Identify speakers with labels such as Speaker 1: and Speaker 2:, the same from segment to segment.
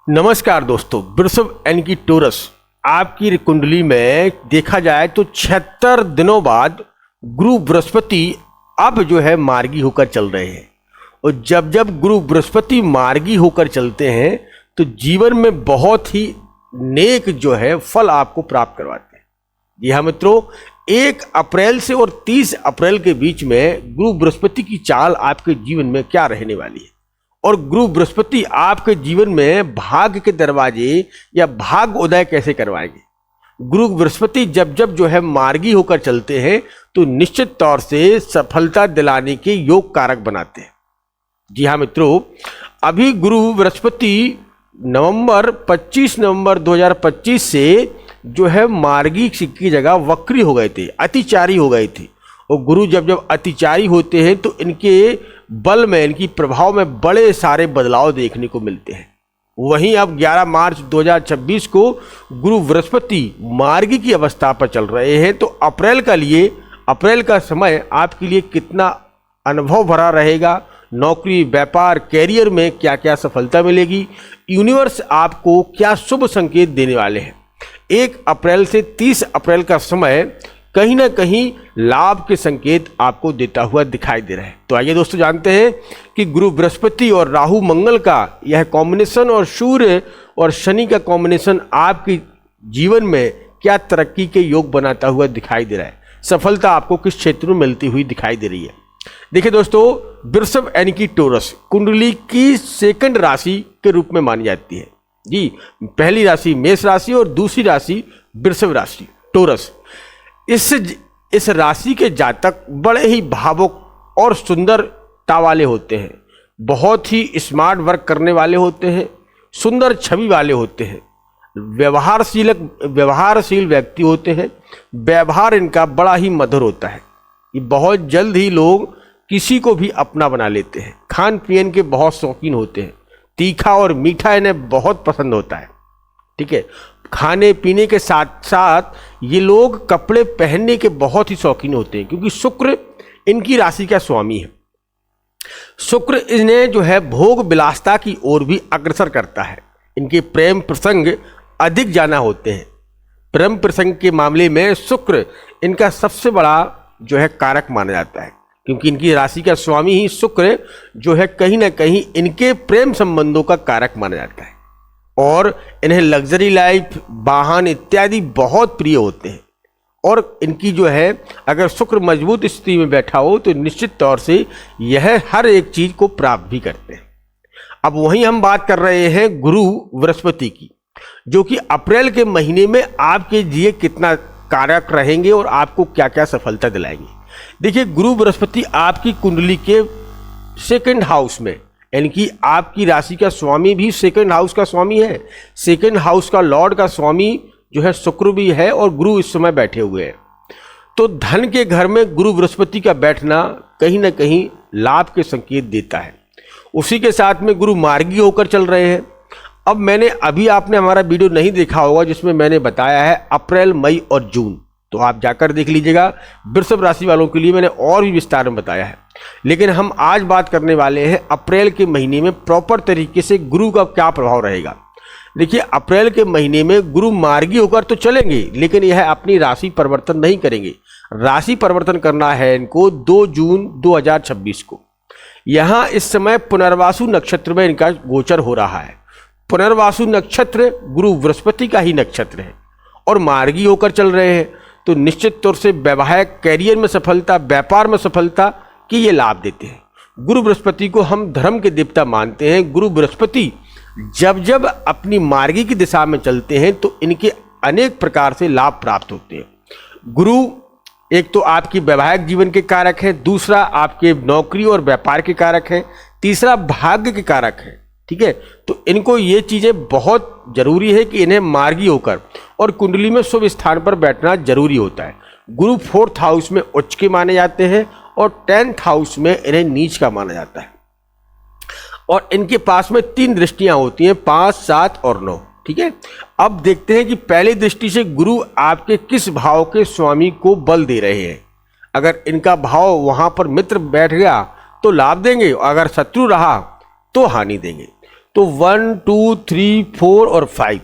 Speaker 1: नमस्कार दोस्तों, वृषभ यानी कि टोरस आपकी कुंडली में देखा जाए तो 76 दिनों बाद गुरु बृहस्पति अब जो है मार्गी होकर चल रहे हैं। और जब जब गुरु बृहस्पति मार्गी होकर चलते हैं तो जीवन में बहुत ही नेक जो है फल आपको प्राप्त करवाते हैं। जी हाँ मित्रों, 1 अप्रैल से और 30 अप्रैल के बीच में गुरु बृहस्पति की चाल आपके जीवन में क्या रहने वाली है और गुरु बृहस्पति आपके जीवन में भाग्य के दरवाजे या भाग्य उदय कैसे करवाएंगे। गुरु बृहस्पति जब जब जो है मार्गी होकर चलते हैं तो निश्चित तौर से सफलता दिलाने के योग कारक बनाते हैं। जी हाँ मित्रों, अभी गुरु बृहस्पति 25 नवंबर 2025 से जो है मार्गी की जगह वक्री हो गए थे, अतिचारी हो गए थे। और गुरु जब जब अतिचारी होते हैं तो इनके बल में, इनकी प्रभाव में बड़े सारे बदलाव देखने को मिलते हैं। वहीं अब 11 मार्च 2026 को गुरु बृहस्पति मार्गी की अवस्था पर चल रहे हैं। तो अप्रैल का समय आपके लिए कितना अनुभव भरा रहेगा, नौकरी, व्यापार, कैरियर में क्या क्या सफलता मिलेगी, यूनिवर्स आपको क्या शुभ संकेत देने वाले हैं। 1 अप्रैल से 30 अप्रैल का समय कहीं ना कहीं लाभ के संकेत आपको देता हुआ दिखाई दे रहा है। तो आइए दोस्तों जानते हैं कि गुरु बृहस्पति और राहु मंगल का यह कॉम्बिनेशन और सूर्य और शनि का कॉम्बिनेशन आपके जीवन में क्या तरक्की के योग बनाता हुआ दिखाई दे रहा है, सफलता आपको किस क्षेत्र में मिलती हुई दिखाई दे रही है। देखिए दोस्तों, वृषभ यानी कि टोरस कुंडली की सेकंड राशि के रूप में मानी जाती है। जी, पहली राशि मेष राशि और दूसरी राशि वृषभ राशि टोरस। इस राशि के जातक बड़े ही भावुक और सुंदरता वाले होते हैं, बहुत ही स्मार्ट वर्क करने वाले होते हैं, सुंदर छवि वाले होते हैं, व्यवहारशील व्यक्ति होते हैं। व्यवहार इनका बड़ा ही मधुर होता है। ये बहुत जल्द ही लोग किसी को भी अपना बना लेते हैं। खान पीन के बहुत शौकीन होते हैं, तीखा और मीठा इन्हें बहुत पसंद होता है। ठीक है, खाने पीने के साथ साथ ये लोग कपड़े पहनने के बहुत ही शौकीन होते हैं, क्योंकि शुक्र इनकी राशि का स्वामी है। शुक्र इन्हें जो है भोग विलासता की ओर भी अग्रसर करता है। इनके प्रेम प्रसंग अधिक जाना होते हैं। प्रेम प्रसंग के मामले में शुक्र इनका सबसे बड़ा जो है कारक माना जाता है, क्योंकि इनकी राशि का स्वामी ही शुक्र जो है कहीं ना कहीं इनके प्रेम संबंधों का कारक माना जाता है। और इन्हें लग्जरी लाइफ, वाहन इत्यादि बहुत प्रिय होते हैं। और इनकी जो है अगर शुक्र मजबूत स्थिति में बैठा हो तो निश्चित तौर से यह हर एक चीज को प्राप्त भी करते हैं। अब वहीं हम बात कर रहे हैं गुरु बृहस्पति की, जो कि अप्रैल के महीने में आपके लिए कितना कारक रहेंगे और आपको क्या क्या सफलता दिलाएंगे। देखिए, गुरु बृहस्पति आपकी कुंडली के सेकंड हाउस में, यानी कि आपकी राशि का स्वामी भी सेकंड हाउस का स्वामी है। सेकंड हाउस का लॉर्ड का स्वामी जो है शुक्र भी है और गुरु इस समय बैठे हुए हैं। तो धन के घर में गुरु बृहस्पति का बैठना कहीं ना कहीं लाभ के संकेत देता है। उसी के साथ में गुरु मार्गी होकर चल रहे हैं। अब मैंने अभी आपने हमारा वीडियो नहीं देखा होगा जिसमें मैंने बताया है अप्रैल, मई और जून, तो आप जाकर देख लीजिएगा। वृषभ राशि वालों के लिए मैंने और भी विस्तार में बताया है। लेकिन हम आज बात करने वाले हैं अप्रैल के महीने में प्रॉपर तरीके से गुरु का क्या प्रभाव रहेगा। देखिए, अप्रैल के महीने में गुरु मार्गी होकर तो चलेंगे, लेकिन यह अपनी राशि परिवर्तन नहीं करेंगे। राशि परिवर्तन करना है इनको 2 जून 2026 को। यहाँ इस समय पुनर्वासु नक्षत्र में इनका गोचर हो रहा है। पुनर्वासु नक्षत्र गुरु बृहस्पति का ही नक्षत्र है और मार्गी होकर चल रहे हैं। तो निश्चित तौर से वैवाहिक कैरियर में सफलता, व्यापार में सफलता कि ये लाभ देते हैं। गुरु बृहस्पति को हम धर्म के देवता मानते हैं। गुरु बृहस्पति जब जब अपनी मार्गी की दिशा में चलते हैं तो इनके अनेक प्रकार से लाभ प्राप्त होते हैं। गुरु एक तो आपकी वैवाहिक जीवन के कारक है, दूसरा आपके नौकरी और व्यापार के कारक है, तीसरा भाग्य के कारक है। ठीक है, तो इनको ये चीजें बहुत जरूरी है कि इन्हें मार्गी होकर और कुंडली में शुभ स्थान पर बैठना जरूरी होता है। गुरु 4th हाउस में उच्च के माने जाते हैं और 10th हाउस में इन्हें नीच का माना जाता है। और इनके पास में 3 दृष्टियां होती हैं, 5, 7 और 9। ठीक है, अब देखते हैं कि पहली दृष्टि से गुरु आपके किस भाव के स्वामी को बल दे रहे हैं। अगर इनका भाव वहां पर मित्र बैठ गया तो लाभ देंगे, अगर शत्रु रहा तो हानि देंगे। तो 1 2 3 4 और 5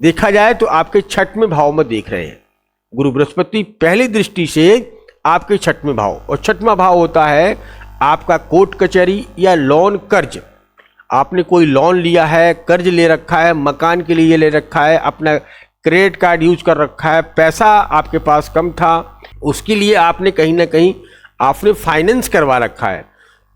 Speaker 1: देखा जाए तो आपके छठवें भाव में देख रहे हैं गुरु बृहस्पति पहली दृष्टि से आपके छठवें भाव, और छठवां भाव होता है आपका कोर्ट कचहरी या लोन कर्ज। आपने कोई लोन लिया है, कर्ज ले रखा है, मकान के लिए ले रखा है, अपना क्रेडिट कार्ड यूज कर रखा है, पैसा आपके पास कम था, उसके लिए आपने कहीं ना कहीं आपने फाइनेंस करवा रखा है,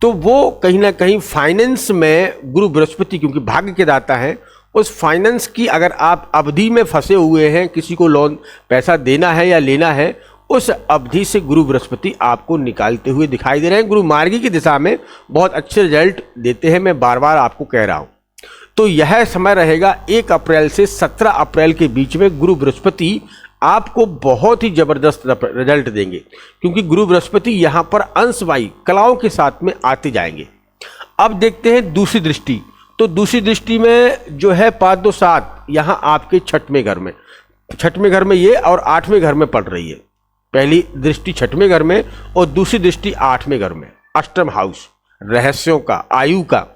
Speaker 1: तो वो कहीं ना कहीं फाइनेंस में गुरु बृहस्पति क्योंकि भाग्य के दाता हैं, उस फाइनेंस की अगर आप अवधि में फंसे हुए हैं, किसी को लोन पैसा देना है या लेना है, उस अवधि से गुरु बृहस्पति आपको निकालते हुए दिखाई दे रहे हैं। गुरु मार्गी की दिशा में बहुत अच्छे रिजल्ट देते हैं, मैं बार बार आपको कह रहा हूं। तो यह समय रहेगा 1 अप्रैल से 17 अप्रैल के बीच में गुरु बृहस्पति आपको बहुत ही जबरदस्त रिजल्ट देंगे, क्योंकि गुरु बृहस्पति यहां पर अंशवाई कलाओं के साथ में आते जाएंगे। अब देखते हैं दूसरी दृष्टि। तो दूसरी दृष्टि में जो है 5 2 7 यहां आपके छठवें घर में ये और 8वें घर में पड़ रही है। पहली दृष्टि छठवें घर में और दूसरी दृष्टि 8वें घर में, अष्टम हाउस, रहस्यों का, आयु का।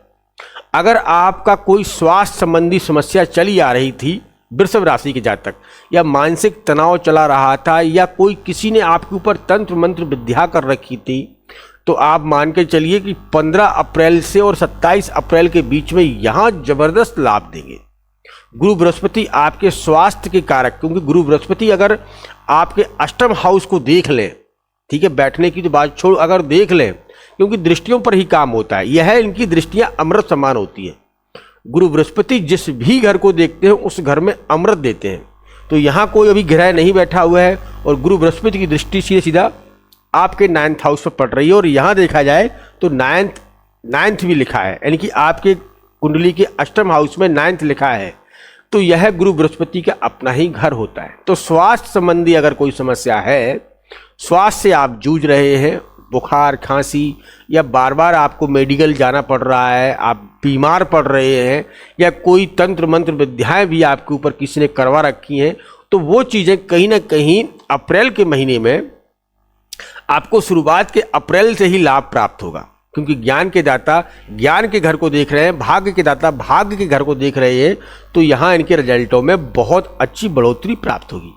Speaker 1: अगर आपका कोई स्वास्थ्य संबंधी समस्या चली आ रही थी वृषभ राशि के जातक, या मानसिक तनाव चला रहा था, या कोई किसी ने आपके ऊपर तंत्र मंत्र विद्या कर रखी थी, तो आप मान के चलिए कि 15 अप्रैल से और 27 अप्रैल के बीच में यहां जबरदस्त लाभ देंगे। गुरु बृहस्पति आपके स्वास्थ्य के कारक, क्योंकि गुरु बृहस्पति अगर आपके अष्टम हाउस को देख लें, ठीक है, बैठने की तो बात छोड़, अगर देख लें, क्योंकि दृष्टियों पर ही काम होता है, यह इनकी दृष्टियां अमृत समान होती है। गुरु बृहस्पति जिस भी घर को देखते हैं उस घर में अमृत देते हैं। तो यहाँ कोई अभी ग्रह नहीं बैठा हुआ है और गुरु बृहस्पति की दृष्टि सीधे सीधा आपके 9th हाउस पर पड़ रही है, और यहाँ देखा जाए तो 9th भी लिखा है, यानी कि आपके कुंडली के अष्टम हाउस में 9th लिखा है। तो यह गुरु बृहस्पति का अपना ही घर होता है। तो स्वास्थ्य संबंधी अगर कोई समस्या है, स्वास्थ्य से आप जूझ रहे हैं, बुखार, खांसी, या बार बार आपको मेडिकल जाना पड़ रहा है, आप बीमार पड़ रहे हैं, या कोई तंत्र मंत्र विद्याएं भी आपके ऊपर किसी ने करवा रखी हैं, तो वो चीज़ें कहीं ना कहीं अप्रैल के महीने में आपको शुरुआत के अप्रैल से ही लाभ प्राप्त होगा, क्योंकि ज्ञान के दाता ज्ञान के घर को देख रहे हैं, भाग्य के दाता भाग्य के घर को देख रहे हैं, तो यहाँ इनके रिजल्टों में बहुत अच्छी बढ़ोतरी प्राप्त होगी।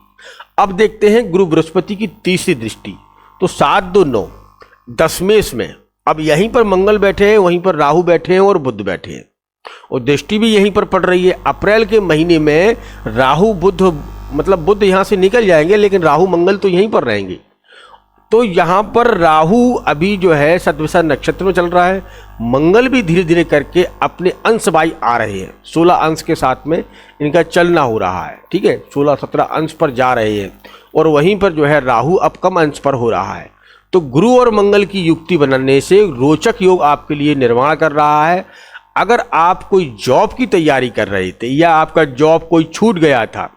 Speaker 1: अब देखते हैं गुरु बृहस्पति की तीसरी दृष्टि। तो 7 2 9 दशमेश में, अब यहीं पर मंगल बैठे हैं, वहीं पर राहु बैठे हैं और बुध बैठे हैं, और दृष्टि भी यहीं पर पड़ रही है। अप्रैल के महीने में राहु बुध, मतलब बुध यहाँ से निकल जाएंगे, लेकिन राहु मंगल तो यहीं पर रहेंगे। तो यहाँ पर राहु अभी जो है शतभिषा नक्षत्र में चल रहा है, मंगल भी धीरे धीरे करके अपने अंश वाई आ रहे हैं, 16 अंश के साथ में इनका चलना हो रहा है, ठीक है, 16-17 अंश पर जा रहे हैं, और वहीं पर जो है राहु अब कम अंश पर हो रहा है। तो गुरु और मंगल की युक्ति बनाने से रोचक योग आपके लिए निर्माण कर रहा है। अगर आप कोई जॉब की तैयारी कर रहे थे, या आपका जॉब कोई छूट गया था,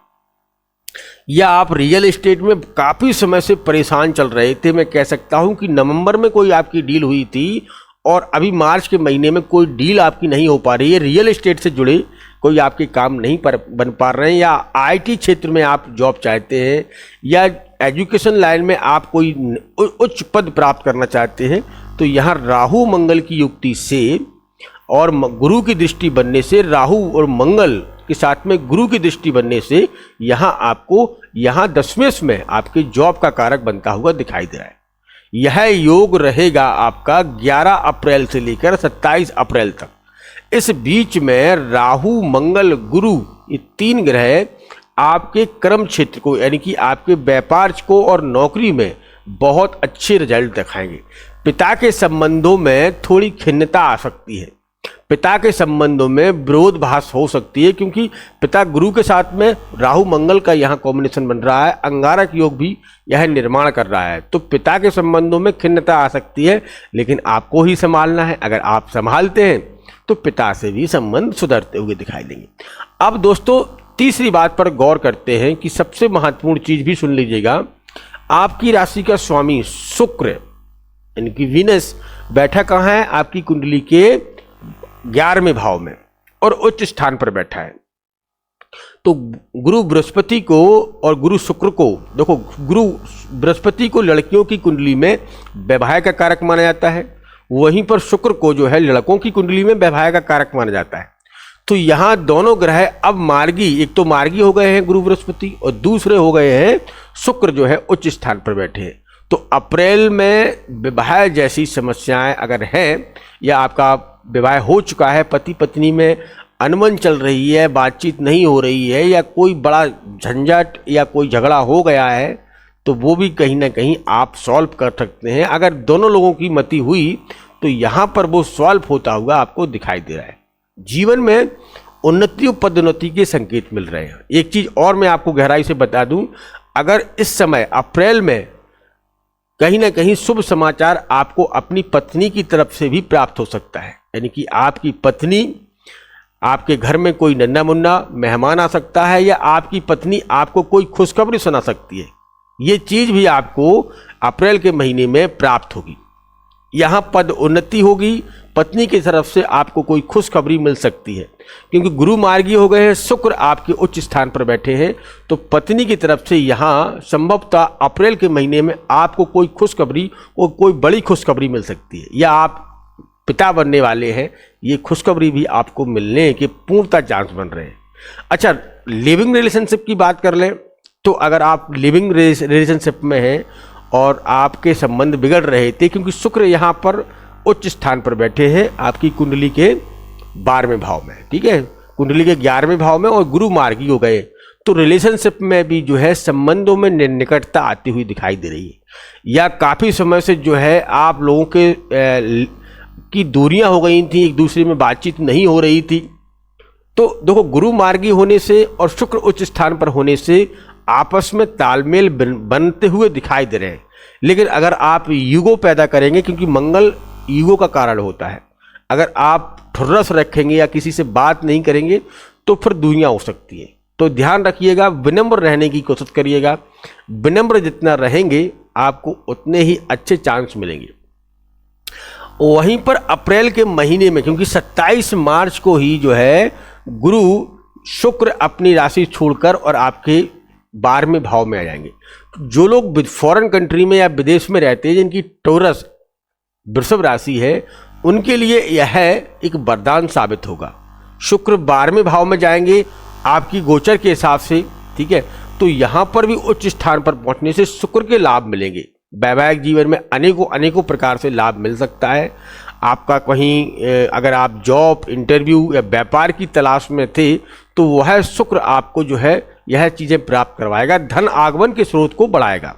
Speaker 1: या आप रियल एस्टेट में काफ़ी समय से परेशान चल रहे थे, मैं कह सकता हूं कि नवंबर में कोई आपकी डील हुई थी और अभी मार्च के महीने में कोई डील आपकी नहीं हो पा रही है, रियल एस्टेट से जुड़े कोई आपके काम नहीं बन पा रहे हैं, या आईटी क्षेत्र में आप जॉब चाहते हैं, या एजुकेशन लाइन में आप कोई उच्च पद प्राप्त करना चाहते हैं, तो यहाँ राहु मंगल की युक्ति से और गुरु की दृष्टि बनने से, राहु और मंगल के साथ में गुरु की दृष्टि बनने से यहाँ आपको यहाँ दशमेश में आपके जॉब का कारक बनता हुआ दिखाई दे रहा है। यह योग रहेगा आपका 11 अप्रैल से लेकर 27 अप्रैल तक। इस बीच में राहु मंगल गुरु ये 3 ग्रह आपके कर्म क्षेत्र को, यानी कि आपके व्यापार को और नौकरी में बहुत अच्छे रिजल्ट दिखाएंगे। पिता के संबंधों में थोड़ी खिन्नता आ सकती है, पिता के संबंधों में विरोधाभास हो सकती है, क्योंकि पिता गुरु के साथ में राहु मंगल का यहाँ कॉम्बिनेशन बन रहा है, अंगारक योग भी यह निर्माण कर रहा है। तो पिता के संबंधों में खिन्नता आ सकती है, लेकिन आपको ही संभालना है। अगर आप संभालते हैं तो पिता से भी संबंध सुधरते हुए दिखाई देंगे। अब दोस्तों तीसरी बात पर गौर करते हैं कि सबसे महत्वपूर्ण चीज भी सुन लीजिएगा। आपकी राशि का स्वामी शुक्र यानी कि वीनस बैठा कहाँ है? आपकी कुंडली के 11वें भाव में और उच्च स्थान पर बैठा है। तो गुरु बृहस्पति को और गुरु शुक्र को, देखो गुरु बृहस्पति को लड़कियों की कुंडली में वैवाहिक का कारक माना जाता है, वहीं पर शुक्र को जो है लड़कों की कुंडली में वैवाहिक का कारक माना जाता है। तो यहाँ दोनों ग्रह अब मार्गी, एक तो मार्गी हो गए हैं गुरु बृहस्पति और दूसरे हो गए हैं शुक्र जो है उच्च स्थान पर बैठे हैं। तो अप्रैल में विवाह जैसी समस्याएं अगर हैं या आपका विवाह हो चुका है, पति पत्नी में अनबन चल रही है, बातचीत नहीं हो रही है या कोई बड़ा झंझट या कोई झगड़ा हो गया है, तो वो भी कहीं ना कहीं आप सॉल्व कर सकते हैं। अगर दोनों लोगों की मति हुई तो यहाँ पर वो सॉल्व होता हुआ आपको दिखाई दे रहा है। जीवन में उन्नति और पदोन्नति के संकेत मिल रहे हैं। एक चीज और मैं आपको गहराई से बता दूं, अगर इस समय अप्रैल में कहीं ना कहीं शुभ समाचार आपको अपनी पत्नी की तरफ से भी प्राप्त हो सकता है, यानी कि आपकी पत्नी, आपके घर में कोई नन्ना मुन्ना मेहमान आ सकता है या आपकी पत्नी आपको कोई खुशखबरी सुना सकती है। ये चीज भी आपको अप्रैल के महीने में प्राप्त होगी। यहाँ पद उन्नति होगी, पत्नी की तरफ से आपको कोई खुशखबरी मिल सकती है, क्योंकि गुरु मार्गी हो गए हैं, शुक्र आपके उच्च स्थान पर बैठे हैं। तो पत्नी की तरफ से यहाँ संभवतः अप्रैल के महीने में आपको कोई खुशखबरी और कोई बड़ी खुशखबरी मिल सकती है, या आप पिता बनने वाले हैं, ये खुशखबरी भी आपको मिलने के पूर्णतः चांस बन रहे हैं। अच्छा, लिविंग रिलेशनशिप की बात कर लें तो अगर आप लिविंग रिलेशनशिप में हैं और आपके संबंध बिगड़ रहे थे, क्योंकि शुक्र यहाँ पर उच्च स्थान पर बैठे हैं आपकी कुंडली के 12वें भाव में, ठीक है, कुंडली के 11वें भाव में, और गुरु मार्गी हो गए, तो रिलेशनशिप में भी जो है संबंधों में निकटता आती हुई दिखाई दे रही है, या काफ़ी समय से जो है आप लोगों के की दूरियां हो गई थी, एक दूसरे में बातचीत नहीं हो रही थी। तो देखो, गुरु मार्गी होने से और शुक्र उच्च स्थान पर होने से आपस में तालमेल बनते हुए दिखाई दे रहे हैं। लेकिन अगर आप ईगो पैदा करेंगे, क्योंकि मंगल ईगो का कारण होता है, अगर आप ठुर्रस रखेंगे या किसी से बात नहीं करेंगे तो फिर दूरियां हो सकती है। तो ध्यान रखिएगा, विनम्र रहने की कोशिश करिएगा। विनम्र जितना रहेंगे आपको उतने ही अच्छे चांस मिलेंगे। वहीं पर अप्रैल के महीने में, क्योंकि 27 मार्च को ही जो है गुरु शुक्र अपनी राशि छोड़कर और आपके 12वें भाव में आ जाएंगे। जो लोग फॉरेन कंट्री में या विदेश में रहते हैं, जिनकी टोरस वृषभ राशि है, उनके लिए यह एक वरदान साबित होगा। शुक्र 12वें भाव में जाएंगे आपकी गोचर के हिसाब से, ठीक है, तो यहाँ पर भी उच्च स्थान पर पहुँचने से शुक्र के लाभ मिलेंगे। वैवाहिक जीवन में अनेकों प्रकार से लाभ मिल सकता है। आपका कहीं अगर आप जॉब, इंटरव्यू या व्यापार की तलाश में थे तो वह शुक्र आपको जो है यह चीज़ें प्राप्त करवाएगा, धन आगमन के स्रोत को बढ़ाएगा।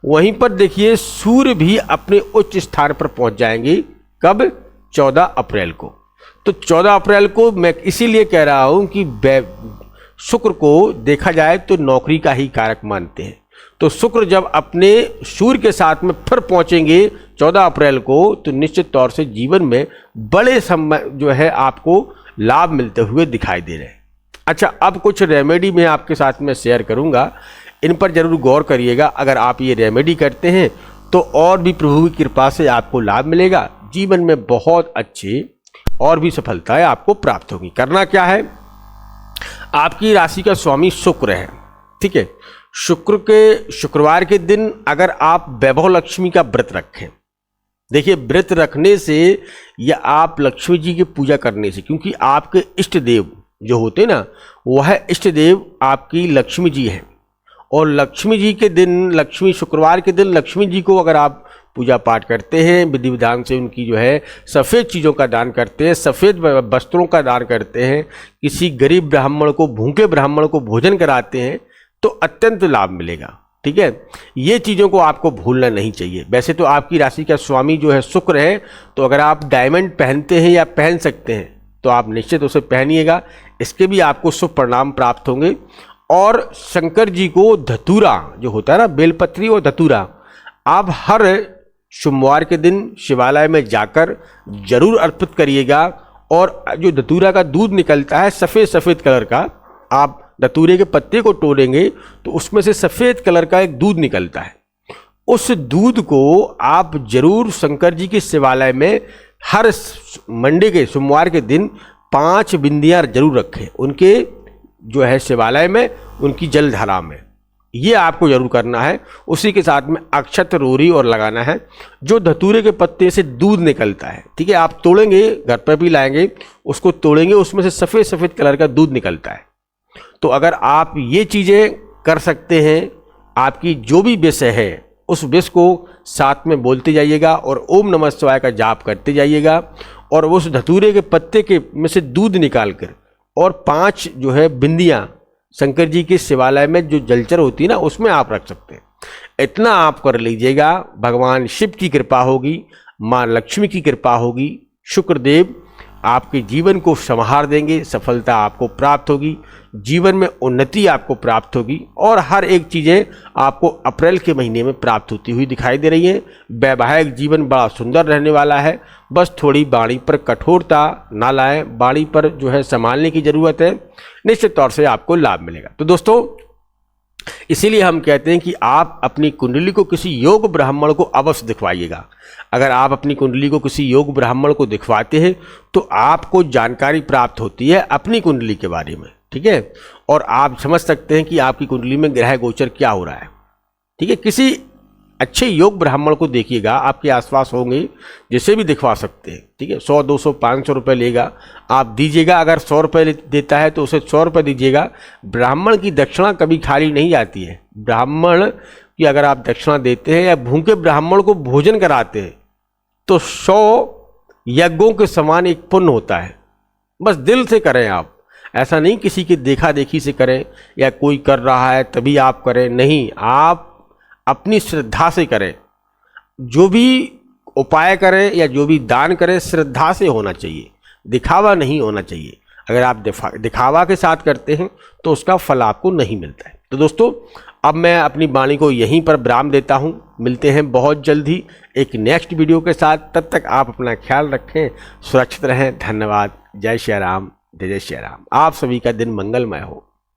Speaker 1: वहीं पर देखिए, सूर्य भी अपने उच्च स्थान पर पहुंच जाएंगे। कब? 14 अप्रैल को। तो 14 अप्रैल को मैं इसीलिए कह रहा हूं कि शुक्र को देखा जाए तो नौकरी का ही कारक मानते हैं। तो शुक्र जब अपने सूर्य के साथ में फिर पहुंचेंगे 14 अप्रैल को, तो निश्चित तौर से जीवन में बड़े समय जो है आपको लाभ मिलते हुए दिखाई दे रहे हैं। अच्छा, अब कुछ रेमेडी मैं आपके साथ में शेयर करूंगा, इन पर जरूर गौर करिएगा। अगर आप ये रेमेडी करते हैं तो और भी प्रभु की कृपा से आपको लाभ मिलेगा, जीवन में बहुत अच्छी और भी सफलताएं आपको प्राप्त होगी। करना क्या है, आपकी राशि का स्वामी शुक्र है, ठीक है। शुक्रवार के दिन अगर आप वैभव लक्ष्मी का व्रत रखें, देखिए व्रत रखने से या आप लक्ष्मी जी की पूजा करने से, क्योंकि आपके इष्ट देव जो होते हैं ना, वह इष्ट देव आपकी लक्ष्मी जी हैं, और लक्ष्मी जी के दिन, शुक्रवार के दिन लक्ष्मी जी को अगर आप पूजा पाठ करते हैं, विधि विधान से उनकी जो है सफ़ेद चीज़ों का दान करते हैं, सफ़ेद वस्त्रों का दान करते हैं, किसी गरीब ब्राह्मण को, भूखे ब्राह्मण को भोजन कराते हैं, तो अत्यंत लाभ मिलेगा, ठीक है। ये चीज़ों को आपको भूलना नहीं चाहिए। वैसे तो आपकी राशि का स्वामी जो है शुक्र है, तो अगर आप डायमंड पहनते हैं या पहन सकते हैं तो आप निश्चित उसे पहनिएगा, इसके भी आपको शुभ परिणाम प्राप्त होंगे। और शंकर जी को धतूरा जो होता है ना, बेलपत्री और धतूरा, आप हर सोमवार के दिन शिवालय में जाकर जरूर अर्पित करिएगा। और जो धतूरा का दूध निकलता है सफ़ेद कलर का, आप धतूरे के पत्ते को तोड़ेंगे तो उसमें से सफ़ेद कलर का एक दूध निकलता है। उस दूध को आप जरूर शंकर जी के शिवालय में हर मंडे के सोमवार के दिन 5 बिंदियाँ जरूर रखें, उनके जो है शिवालय में, उनकी जलधारा में। ये आपको जरूर करना है। उसी के साथ में अक्षत रोरी और लगाना है। जो धतूरे के पत्ते से दूध निकलता है, ठीक है, आप तोड़ेंगे, घर पर भी लाएंगे, उसको तोड़ेंगे, उसमें से सफ़ेद सफ़ेद कलर का दूध निकलता है। तो अगर आप ये चीज़ें कर सकते हैं, आपकी जो भी विषय है उस विष को साथ में बोलते जाइएगा और ओम नमः शिवाय का जाप करते जाइएगा, और उस धतूरे के पत्ते के में से दूध निकाल कर और 5 जो है बिंदियाँ शंकर जी के शिवालय में जो जलचर होती है ना, उसमें आप रख सकते हैं। इतना आप कर लीजिएगा, भगवान शिव की कृपा होगी, माँ लक्ष्मी की कृपा होगी, शुक्रदेव आपके जीवन को संवार देंगे, सफलता आपको प्राप्त होगी, जीवन में उन्नति आपको प्राप्त होगी, और हर एक चीज़ें आपको अप्रैल के महीने में प्राप्त होती हुई दिखाई दे रही हैं। वैवाहिक जीवन बड़ा सुंदर रहने वाला है। बस थोड़ी वाणी पर कठोरता ना लाएं, वाणी पर जो है संभालने की ज़रूरत है, निश्चित तौर से आपको लाभ मिलेगा। तो दोस्तों, इसीलिए हम कहते हैं कि आप अपनी कुंडली को किसी योग ब्राह्मण को अवश्य दिखवाइएगा। अगर आप अपनी कुंडली को किसी योग ब्राह्मण को दिखवाते हैं तो आपको जानकारी प्राप्त होती है अपनी कुंडली के बारे में, ठीक है, और आप समझ सकते हैं कि आपकी कुंडली में ग्रह गोचर क्या हो रहा है, ठीक है। किसी अच्छे योग ब्राह्मण को देखिएगा, आपके आसपास होंगे, जिसे भी दिखवा सकते हैं, ठीक है। 100, 200, 500 रुपये लेगा, आप दीजिएगा। अगर 100 रुपये देता है तो उसे 100 रुपये दीजिएगा। ब्राह्मण की दक्षिणा कभी खाली नहीं जाती है। ब्राह्मण की अगर आप दक्षिणा देते हैं या भूखे ब्राह्मण को भोजन कराते हैं तो 100 यज्ञों के समान एक पुण्य होता है। बस दिल से करें आप, ऐसा नहीं किसी की देखा देखी से करें या कोई कर रहा है तभी आप करें, नहीं, आप अपनी श्रद्धा से करें। जो भी उपाय करें या जो भी दान करें, श्रद्धा से होना चाहिए, दिखावा नहीं होना चाहिए। अगर आप दिखावा के साथ करते हैं तो उसका फल आपको नहीं मिलता है। तो दोस्तों, अब मैं अपनी वाणी को यहीं पर विराम देता हूं। मिलते हैं बहुत जल्द ही एक नेक्स्ट वीडियो के साथ। तब तक आप अपना ख्याल रखें, सुरक्षित रहें। धन्यवाद। जय श्री राम, जय जय श्री राम। आप सभी का दिन मंगलमय हो।